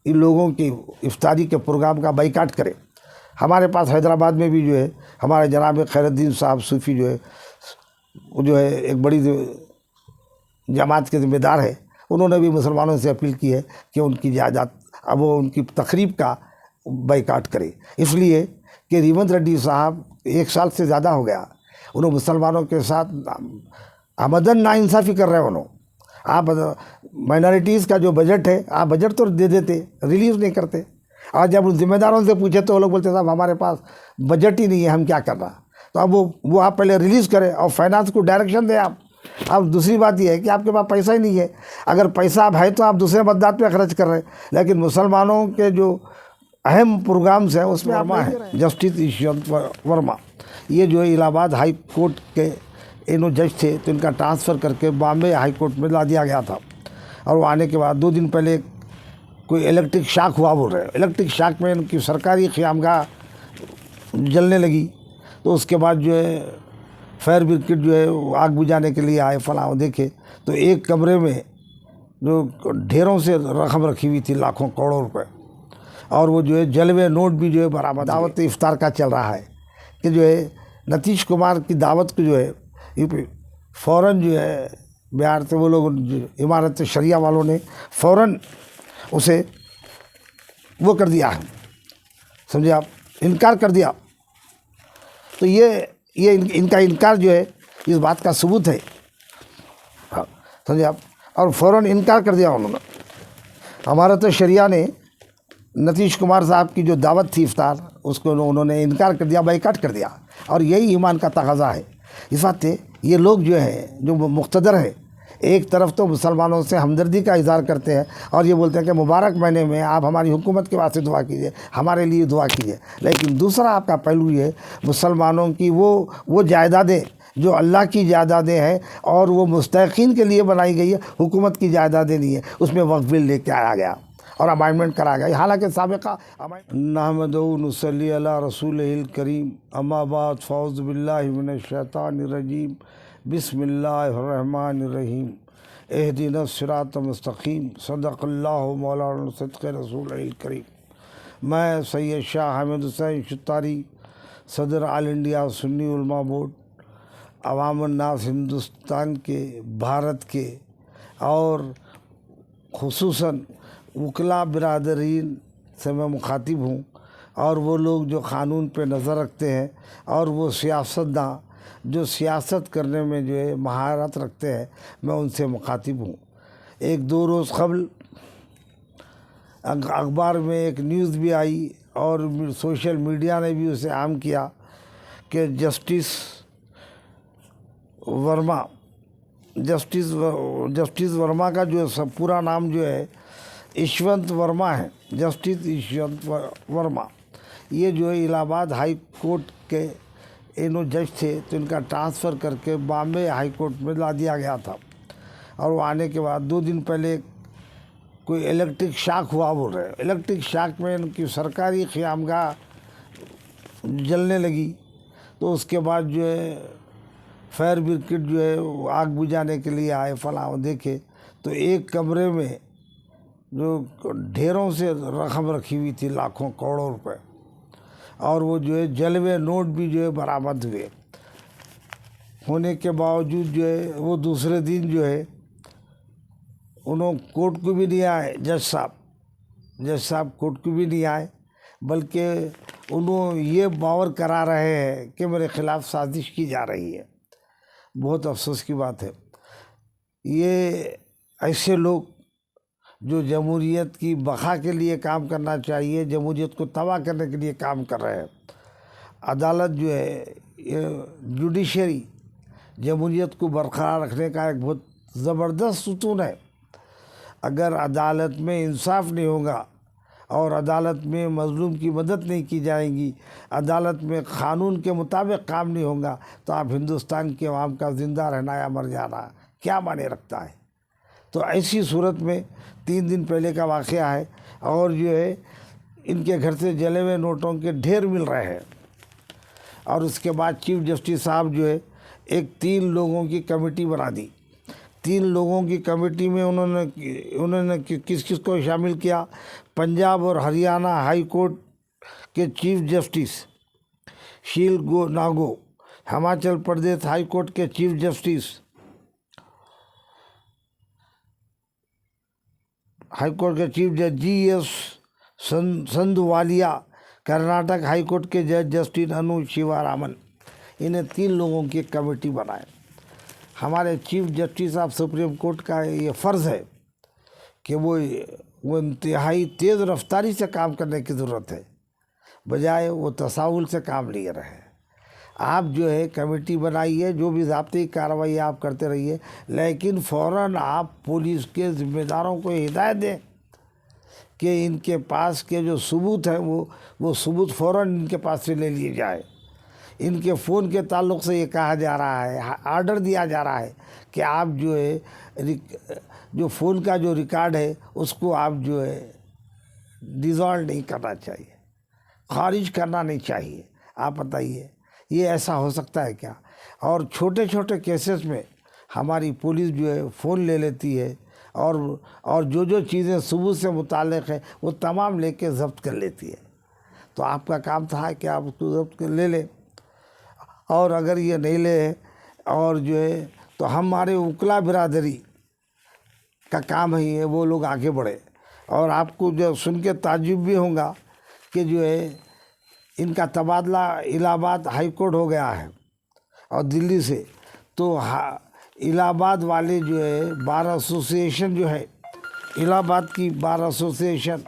ان لوگوں کی افطاری کے پروگرام کا بائیکاٹ کرے۔ ہمارے پاس حیدرآباد میں بھی جو ہے ہمارے جناب خیر الدین صاحب صوفی جو ہے ایک بڑی جماعت کے ذمہ دار ہے، انہوں نے بھی مسلمانوں سے اپیل کی ہے کہ ان کی جائیداد اب وہ ان کی تقریب کا بائیکاٹ کرے، اس لیے کہ ریونت ریڈی صاحب 1 سال سے زیادہ ہو گیا انہوں مسلمانوں کے ساتھ آمدن ناانصافی کر رہے ہیں۔ انہوں آپ مائنارٹیز کا جو بجٹ ہے آپ بجٹ تو دے دیتے، ریلیز نہیں کرتے، اور جب ان ذمہ داروں سے پوچھے تو وہ لوگ بولتے صاحب ہمارے پاس بجٹ ہی نہیں ہے، ہم کیا کر رہا۔ تو اب وہ آپ پہلے ریلیز کریں اور فائنانس کو ڈائریکشن دیں آپ۔ اب دوسری بات یہ ہے کہ آپ کے پاس پیسہ ہی نہیں ہے، اگر پیسہ اب ہے تو آپ دوسرے مدات پہ خرچ کر رہے ہیں، لیکن مسلمانوں کے جو اہم پروگرامز ہیں اس میں ورما ہے، جسٹس یشونت ورما، یہ جو ہے الہ آباد ہائی کورٹ کے انہوں جج تھے، تو ان کا ٹرانسفر کر کے بامبے ہائی کورٹ میں لا دیا گیا تھا، اور وہ آنے کے بعد 2 دن پہلے کوئی الیکٹرک شاک ہوا بول رہے ہیں، الیکٹرک شاک میں ان کی سرکاری خیامگاہ جلنے لگی، تو اس کے بعد جو ہے فائر بریگیڈ جو ہے آگ بجھانے کے لیے آئے، فلاں دیکھے تو ایک کمرے میں جو ڈھیروں سے رقم رکھی ہوئی تھی، لاکھوں کروڑوں روپے، اور وہ جو ہے جلوے نوٹ بھی جو ہے برآمد۔ دعوت افطار کا چل رہا ہے کہ جو ہے نتیش کمار کی دعوت کو جو ہے فوراً جو ہے بہار سے وہ لوگ امارت شریعہ والوں نے فوراً اسے وہ کر دیا ہے، سمجھے آپ، انکار کر دیا۔ تو یہ ان کا انکار جو ہے اس بات کا ثبوت ہے، سمجھے آپ، اور فوراً انکار کر دیا انہوں نے۔ امارت شریعہ نے نتیش کمار صاحب کی جو دعوت تھی افطار، اس کو انہوں نے انکار کر دیا، بائیکاٹ کر دیا، اور یہی ایمان کا تقاضا ہے۔ اس وقت یہ لوگ جو ہیں جو مقتدر ہیں، ایک طرف تو مسلمانوں سے ہمدردی کا اظہار کرتے ہیں اور یہ بولتے ہیں کہ مبارک مہینے میں آپ ہماری حکومت کے واسطے دعا کیجیے، ہمارے لیے دعا کیجیے، لیکن دوسرا آپ کا پہلو یہ مسلمانوں کی وہ جائیدادیں جو اللہ کی جائیدادیں ہیں اور وہ مستحقین کے لیے بنائی گئی ہے، حکومت کی جائیدادیں نہیں ہیں، اس میں وقف بل لے کے آیا گیا اور امائنڈمنٹ کرا گیا، حالانکہ سابقہ نحمدہ ونصلی علی رسولہ الکریم، اما بعد فاعوذ باللہ من الشیطان الرجیم، بسم اللہ الرحمن الرحیم، اہدنا الصراط المستقیم، صدق اللہ مولانا صدق رسول الکریم۔ میں سید شاہ حامد حسین شتاری، صدر آل انڈیا سنی علماء بورڈ، عوام الناس ہندوستان کے، بھارت کے، اور خصوصاً وکلاء برادرین سے میں مخاطب ہوں، اور وہ لوگ جو قانون پہ نظر رکھتے ہیں، اور وہ سیاستداں جو سیاست کرنے میں جو ہے مہارت رکھتے ہیں، میں ان سے مخاطب ہوں۔ 1-2 روز قبل اخبار میں ایک نیوز بھی آئی اور سوشل میڈیا نے بھی اسے عام کیا کہ جسٹس ورما کا جو پورا نام جو ہے یشونت ورما ہے، جسٹس یشونت ورما، یہ جو ہے الہ آباد ہائی کورٹ کے انہوں جج تھے، تو ان کا ٹرانسفر کر کے بامبے ہائی کورٹ میں لا دیا گیا تھا، اور وہ آنے کے بعد 2 دن پہلے کوئی الیکٹرک شاک ہوا بول رہے ہیں، الیکٹرک شاک میں ان کی سرکاری خیامگاہ جلنے لگی، تو اس کے بعد جو ہے فائر بریگیڈ جو ہے آگ بجھانے کے لیے آئے، فلاں دیکھے تو ایک کمرے میں جو ڈھیروں سے رقم رکھی ہوئی تھی، لاکھوں کروڑوں روپے، اور وہ جو ہے جلوے نوٹ بھی جو ہے برآمد ہونے کے باوجود جو ہے وہ دوسرے دن جو ہے انہوں کورٹ کو بھی نہیں آئے، جج صاحب کورٹ کو بھی نہیں آئے، بلکہ انہوں یہ باور کرا رہے ہیں کہ میرے خلاف سازش کی جا رہی ہے۔ بہت افسوس کی بات ہے، یہ ایسے لوگ جو جمہوریت کی بقا کے لیے کام کرنا چاہیے، جمہوریت کو تباہ کرنے کے لیے کام کر رہے ہیں۔ عدالت جو ہے، یہ جوڈیشری جمہوریت کو برقرار رکھنے کا ایک بہت زبردست ستون ہے۔ اگر عدالت میں انصاف نہیں ہوگا اور عدالت میں مظلوم کی مدد نہیں کی جائے گی، عدالت میں قانون کے مطابق کام نہیں ہوگا، تو آپ ہندوستان کے عوام کا زندہ رہنا یا مر جانا کیا معنی رکھتا ہے؟ تو ایسی صورت میں 3 دن پہلے کا واقعہ ہے، اور جو ہے ان کے گھر سے جلے ہوئے نوٹوں کے ڈھیر مل رہے ہیں، اور اس کے بعد چیف جسٹس صاحب جو ہے ایک 3 لوگوں کی کمیٹی بنا دی، 3 لوگوں کی کمیٹی میں انہوں نے کس کس کو شامل کیا؟ پنجاب اور ہریانہ ہائی کورٹ کے chief justice shell Nago, Himachal Pradesh high court کے چیف جسٹس جی ایس سندھوالیا، کرناٹک ہائی کورٹ کے جج جسٹس انو شیوا رامن، انہیں 3 لوگوں کی ایک کمیٹی بنائے۔ ہمارے chief justice of supreme court کا یہ فرض ہے کہ وہ انتہائی تیز رفتاری سے کام کرنے کی ضرورت ہے، بجائے وہ تساہل سے کام لیے رہے۔ آپ جو ہے کمیٹی بنائیے، جو بھی ضابطی کارروائی آپ کرتے رہیے، لیکن فوراً آپ پولیس کے ذمہ داروں کو ہدایت دیں کہ ان کے پاس کے جو ثبوت ہیں وہ ثبوت فوراً ان کے پاس سے لے لیے جائے۔ ان کے فون کے تعلق سے یہ کہا جا رہا ہے، آرڈر دیا جا رہا ہے کہ آپ جو ہے جو فون کا جو ریکارڈ ہے اس کو آپ جو ہے ڈیزالو نہیں کرنا چاہیے، خارج کرنا نہیں چاہیے۔ آپ بتائیے یہ ایسا ہو سکتا ہے کیا؟ اور چھوٹے چھوٹے کیسز میں ہماری پولیس جو ہے فون لے لیتی ہے اور جو چیزیں ثبوت سے متعلق ہیں وہ تمام لے کے ضبط کر لیتی ہے۔ تو آپ کا کام تھا کہ آپ اس کو ضبط کر لے لیں، اور اگر یہ نہیں لے اور جو ہے تو ہمارے وکلا برادری کا کام ہے یہ، وہ لوگ آگے بڑھے۔ اور آپ کو جو سن کے تعجب بھی ہوگا کہ جو ہے ان کا تبادلہ الہ آباد ہائی کورٹ ہو گیا ہے اور دلی سے، تو الہ آباد والے جو ہے بار ایسوسیشن جو ہے، الہ آباد کی بار ایسوسیشن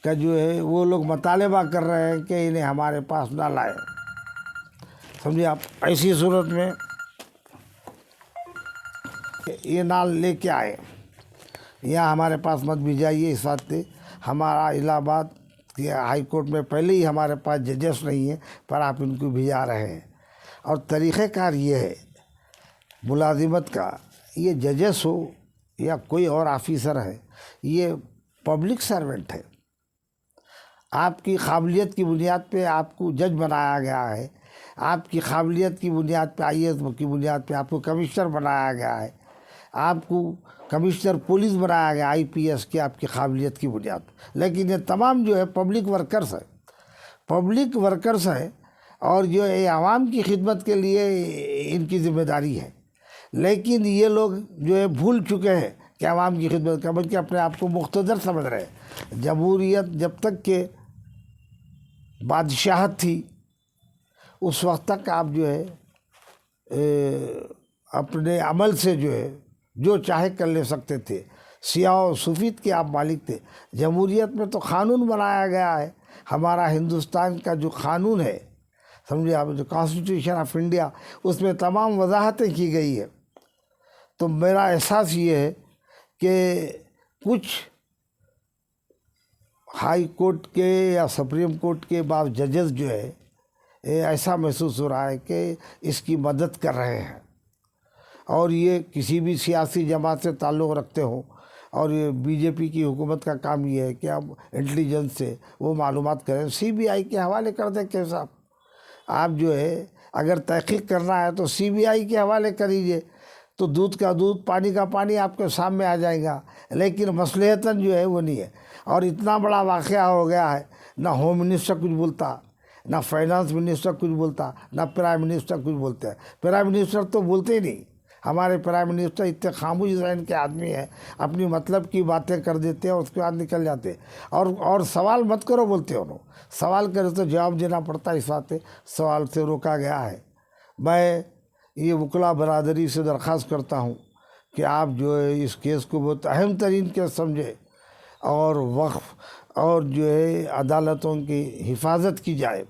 کا جو ہے وہ لوگ مطالبہ کر رہے ہیں کہ انہیں ہمارے پاس نہ لائے۔ سمجھے آپ؟ ایسی صورت میں یہ نال لے کے آئے، یہاں ہمارے پاس مت بھیجائیے۔ اس واسطے ہمارا الہ آباد کے ہائی کورٹ میں پہلے ہی ہمارے پاس ججز نہیں ہیں، پر آپ ان کو بھیجا رہے ہیں۔ اور طریقہ کار یہ ہے ملازمت کا، یہ ججز ہو یا کوئی اور آفیسر ہے، یہ پبلک سرونٹ ہے۔ آپ کی قابلیت کی بنیاد پہ آپ کو جج بنایا گیا ہے، آپ کی قابلیت کی بنیاد پہ IAS کی بنیاد پہ آپ کو کمشنر بنایا گیا ہے، آپ کو کمشنر پولیس بنایا گیا IPS کی آپ کی قابلیت کی بنیاد پہ۔ لیکن یہ تمام جو ہے پبلک ورکرز ہیں اور جو ہے عوام کی خدمت کے لیے ان کی ذمہ داری ہے۔ لیکن یہ لوگ جو ہے بھول چکے ہیں کہ عوام کی خدمت کا، بلکہ اپنے آپ کو مقتدر سمجھ رہے ہیں۔ جمہوریت جب تک کہ بادشاہت تھی اس وقت تک آپ جو ہے اپنے عمل سے جو ہے جو چاہے کر لے سکتے تھے، سیاہ و سفید کے آپ مالک تھے۔ جمہوریت میں تو قانون بنایا گیا ہے، ہمارا ہندوستان کا جو قانون ہے، سمجھے آپ، جو کانسٹیٹیوشن آف انڈیا، اس میں تمام وضاحتیں کی گئی ہے۔ تو میرا احساس یہ ہے کہ کچھ ہائی کورٹ کے یا سپریم کورٹ کے بعض ججز جو ہے ایسا محسوس ہو رہا ہے کہ اس کی مدد کر رہے ہیں، اور یہ کسی بھی سیاسی جماعت سے تعلق رکھتے ہوں، اور یہ BJP کی حکومت کا کام یہ ہے کہ اب انٹیلیجنس سے وہ معلومات کریں، CBI کے حوالے کر دیں۔ کہ صاحب آپ جو ہے اگر تحقیق کرنا ہے تو CBI کے حوالے کریے، تو دودھ کا دودھ پانی کا پانی آپ کے سامنے آ جائے گا۔ لیکن مصلحتاً جو ہے وہ نہیں ہے، اور اتنا بڑا واقعہ ہو گیا ہے، نہ ہوم منسٹر کچھ بولتا، نہ فائنانس منسٹر کچھ بولتا، نہ پرائم منسٹر کچھ بولتے ہیں۔ پرائم منسٹر تو بولتے ہی نہیں، ہمارے پرائم منسٹر اتنے خاموش ذہن کے آدمی ہیں، اپنی مطلب کی باتیں کر دیتے ہیں اور اس کے بعد نکل جاتے، اور سوال مت کرو بولتے انہوں، سوال کرے تو جواب دینا پڑتا ہے، اس بات سوال سے روکا گیا ہے۔ میں یہ وکلا برادری سے درخواست کرتا ہوں کہ آپ جو ہے اس کیس کو بہت اہم ترین کیس سمجھے، اور وقف اور جو ہے عدالتوں کی حفاظت کی جائے،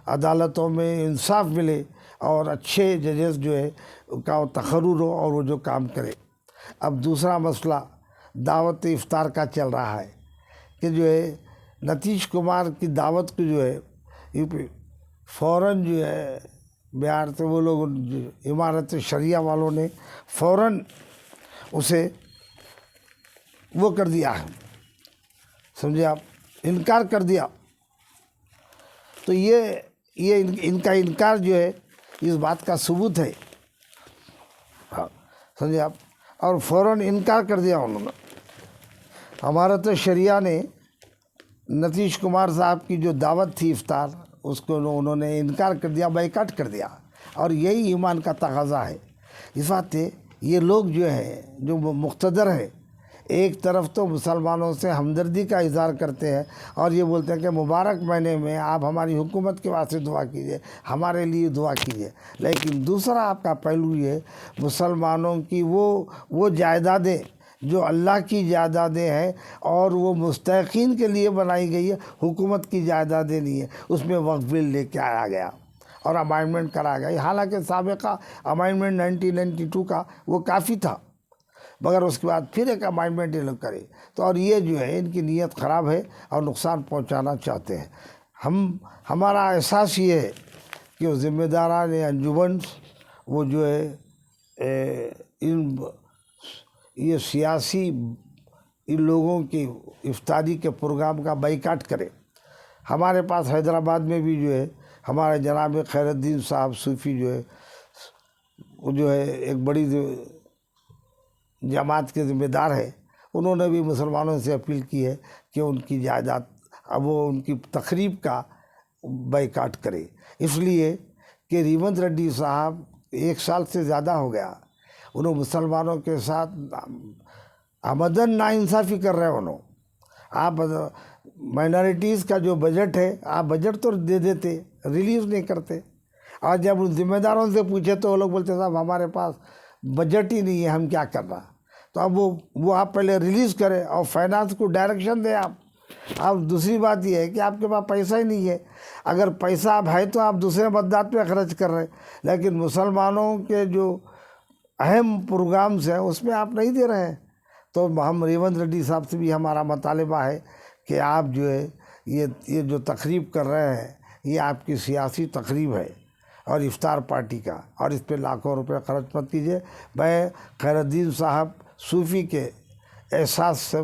عدالتوں میں انصاف ملے، اور اچھے ججز جو ہے کا تقرر ہو اور وہ جو کام کرے۔ اب دوسرا مسئلہ دعوت افطار کا چل رہا ہے کہ جو ہے نتیش کمار کی دعوت کو جو ہے UP فوراً جو ہے بہار سے وہ لوگ امارت شریعہ والوں نے فوراً اسے وہ کر دیا ہے، سمجھے آپ، انکار کر دیا۔ تو یہ ان کا انکار جو ہے اس بات کا ثبوت ہے، ہاں سمجھے آپ، اور فوراً انکار کر دیا انہوں نے۔ ہمارا تو شریعہ نے نتیش کمار صاحب کی جو دعوت تھی افطار، اس کو انہوں نے انکار کر دیا، بائیکاٹ کر دیا، اور یہی ایمان کا تقاضا ہے۔ اس بات یہ لوگ جو ہے جو مقتدر ہے، ایک طرف تو مسلمانوں سے ہمدردی کا اظہار کرتے ہیں اور یہ بولتے ہیں کہ مبارک مہینے میں آپ ہماری حکومت کے واسطے دعا کیجیے، ہمارے لیے دعا کیجیے، لیکن دوسرا آپ کا پہلو یہ مسلمانوں کی وہ جائیدادیں جو اللہ کی جائیدادیں ہیں اور وہ مستحقین کے لیے بنائی گئی ہے، حکومت کی جائیدادیں نہیں ہے، اس میں وقف بل لے کے آیا گیا اور امائنڈمنٹ کرا گیا۔ حالانکہ سابقہ امائنڈمنٹ 1992 کا وہ کافی تھا، مگر اس کے بعد پھر ایک امائنڈمنٹ یہ لوگ کرے تو، اور یہ جو ہے ان کی نیت خراب ہے اور نقصان پہنچانا چاہتے ہیں۔ ہمارا احساس یہ ہے کہ وہ ذمہ داران انجمن وہ جو ہے یہ سیاسی ان لوگوں کی افطاری کے پروگرام کا بائیکاٹ کرے۔ ہمارے پاس حیدرآباد میں بھی جو ہے ہمارے جناب خیر الدین صاحب صوفی جو ہے وہ جو ہے ایک بڑی جماعت کے ذمہ دار ہے، انہوں نے بھی مسلمانوں سے اپیل کی ہے کہ ان کی جائیداد اب وہ ان کی تقریب کا بائیکاٹ کرے، اس لیے کہ ریونت ریڈی صاحب 1 سال سے زیادہ ہو گیا انہوں مسلمانوں کے ساتھ آمدن ناانصافی کر رہے ہیں۔ آپ مائنارٹیز کا جو بجٹ ہے، آپ بجٹ تو دے دیتے، ریلیز نہیں کرتے، اور جب ان ذمہ داروں سے پوچھے تو وہ لوگ بولتے صاحب ہمارے پاس بجٹ ہی نہیں ہے، ہم کیا کر رہا۔ تو اب وہ آپ پہلے ریلیز کریں اور فائنانس کو ڈائریکشن دیں آپ۔ اب دوسری بات یہ ہے کہ آپ کے پاس پیسہ ہی نہیں ہے، اگر پیسہ اب ہے تو آپ دوسرے مدات پہ خرچ کر رہے ہیں، لیکن مسلمانوں کے جو اہم پروگرامز ہیں اس میں آپ نہیں دے رہے ہیں۔ تو ہم ریونت ریڈی صاحب سے بھی ہمارا مطالبہ ہے کہ آپ جو ہے یہ جو تقریب کر رہے ہیں یہ آپ کی سیاسی تقریب ہے اور افطار پارٹی کا، اور اس پہ لاکھوں روپے خرچ مت کیجیے۔ میں خیر الدین صاحب صوفی کے احساس سے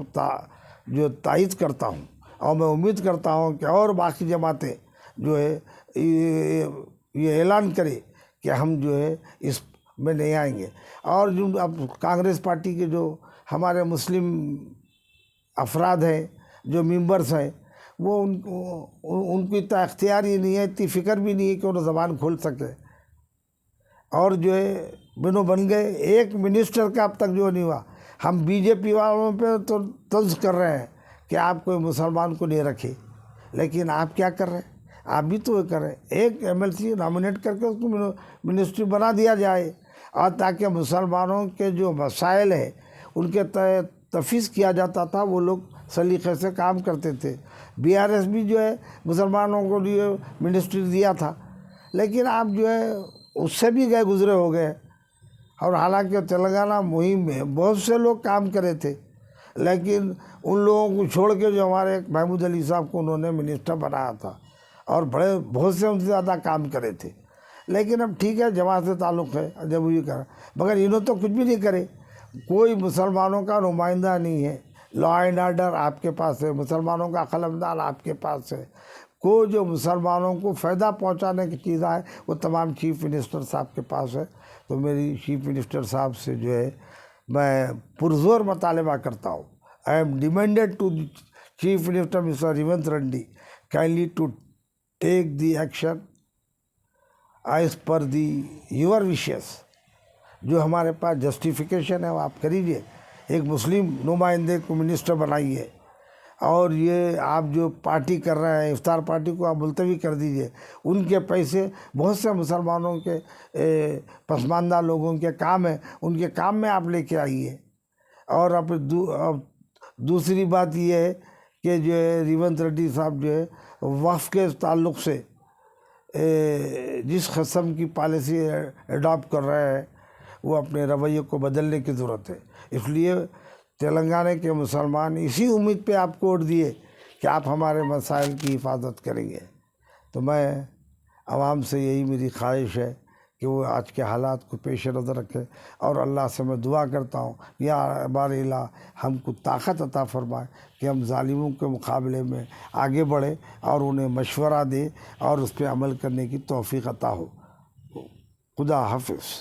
جو تائید کرتا ہوں، اور میں امید کرتا ہوں کہ اور باقی جماعتیں جو ہے یہ اعلان کرے کہ ہم جو ہے اس میں نہیں آئیں گے۔ اور جو اب کانگریس پارٹی کے جو ہمارے مسلم افراد ہیں جو ممبرس ہیں، وہ ان کو اتنا اختیار ہی نہیں ہے، اتنی فکر بھی نہیں ہے کہ انہیں زبان کھول سکے، اور جو ہے بنو بن گئے۔ ایک منسٹر کا اب تک جو نہیں ہوا۔ ہم بی جے پی والوں پہ تو طنز کر رہے ہیں کہ آپ کوئی مسلمان کو نہیں رکھے، لیکن آپ کیا کر رہے ہیں؟ آپ بھی تو کر رہے ہیں، ایک ایم ایل سی نامنیٹ کر کے اس کو منسٹری بنا دیا جائے، اور تاکہ مسلمانوں کے جو مسائل ہیں ان کے تفویض کیا جاتا تھا، وہ لوگ سلیقے سے کام کرتے تھے۔ بی آر ایس بھی جو ہے مسلمانوں کو لیے منسٹری دیا تھا، لیکن آپ جو ہے اس سے بھی گزرے ہو گئے، اور حالانکہ تلنگانہ مہم میں بہت سے لوگ کام کرے تھے، لیکن ان لوگوں کو چھوڑ کے جو ہمارے محمود علی صاحب کو انہوں نے منسٹر بنایا تھا، اور بہت سے ان سے زیادہ کام کرے تھے۔ لیکن اب ٹھیک ہے، جماعت سے تعلق ہے، جب وہ یہ کرا، مگر انہوں تو کچھ بھی نہیں کرے، کوئی مسلمانوں کا نمائندہ نہیں ہے۔ لا اینڈ آرڈر آپ کے پاس ہے، مسلمانوں کا قلمدان آپ کے پاس ہے، کوئی جو مسلمانوں کو فائدہ پہنچانے کی چیزیں ہیں وہ تمام چیف منسٹر صاحب کے پاس ہے۔ تو میری چیف منسٹر صاحب سے جو ہے میں پرزور مطالبہ کرتا ہوں، I am demanded to chief minister mister Revanth Reddy kindly to take the action as per the your wishes. جو ہمارے پاس جسٹیفیکیشن ہے وہ آپ کریجیے، ایک مسلم نمائندے کو منسٹر بنائیے، اور یہ آپ جو پارٹی کر رہے ہیں افطار پارٹی کو آپ ملتوی کر دیجئے۔ ان کے پیسے بہت سے مسلمانوں کے پسماندہ لوگوں کے کام ہیں، ان کے کام میں آپ لے کے آئیے۔ اور اب دوسری بات یہ ہے کہ جو ہے ریونت ریڈی صاحب جو ہے وقف کے تعلق سے جس قسم کی پالیسی اڈاپٹ کر رہے ہیں وہ اپنے رویے کو بدلنے کی ضرورت ہے۔ اس لیے تلنگانہ کے مسلمان اسی امید پہ آپ کو ووٹ دیے کہ آپ ہمارے مسائل کی حفاظت کریں گے۔ تو میں عوام سے یہی میری خواہش ہے کہ وہ آج کے حالات کو پیش نظر رکھے، اور اللہ سے میں دعا کرتا ہوں یا بار الہ ہم کو طاقت عطا فرمائے کہ ہم ظالموں کے مقابلے میں آگے بڑھیں اور انہیں مشورہ دیں اور اس پہ عمل کرنے کی توفیق عطا ہو۔ خدا حافظ۔